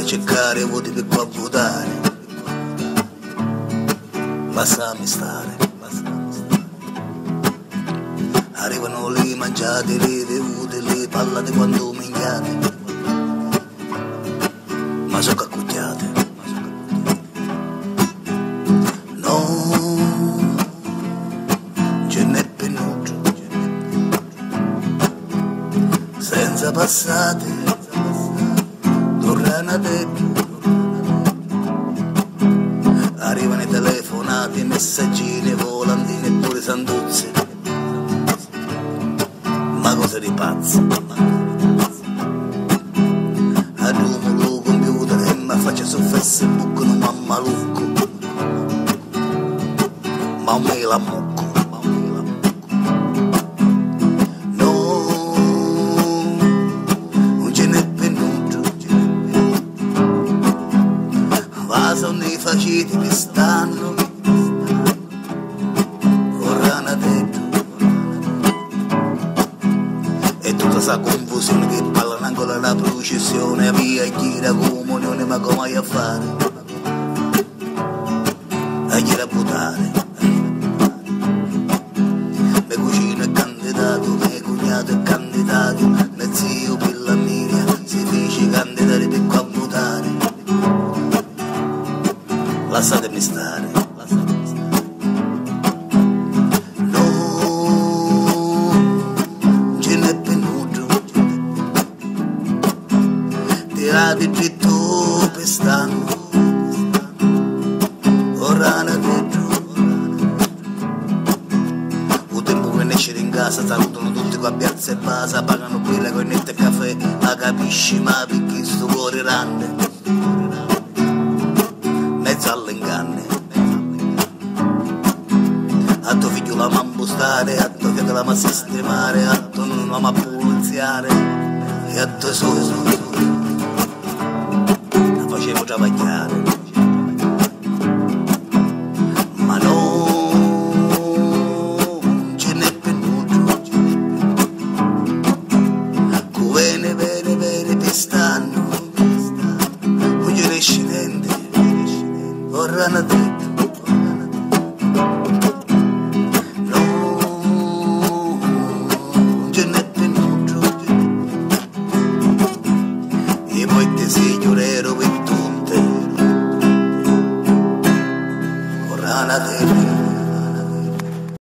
cercare voti per qua votare. Bassami stare. Arrivano le mangiate, le bevute, le pallate quando minchiate, ma so caccucchiate. No, ce n'è penuto, senza passate, tornano dentro. Arrivano i telefonati, messaggini, volantini e pure sanduzzi. Ma cosa di pazzi? Addumo lo computer e mi faccio su Facebook non ma malucco. Ma un me la mucco. No, non ce n'è venuto. Ma sono i faciti che stanno corrano dentro. E tutta sta confusione che parlano ancora la processione, via e gira comunione, ma come hai a fare? A gira a buttare. Me cugino è candidato, me cugnato è candidato, me zio per la mia si fece candidare per qua a votare. Lasciatemi stare. Tirati dritto per stanno, ora dentro. Un tempo che esce in casa, salutano tutti qua a piazza e basa, pagano birra con nette e caffè, ma capisci ma perché sto cuore grande, mezzo all'inganne. A tuo figlio la mamma stare, a tuo figlio la mamma sistemare, a tuo non la mamma poliziare, e a tuo solo facevo travagliare.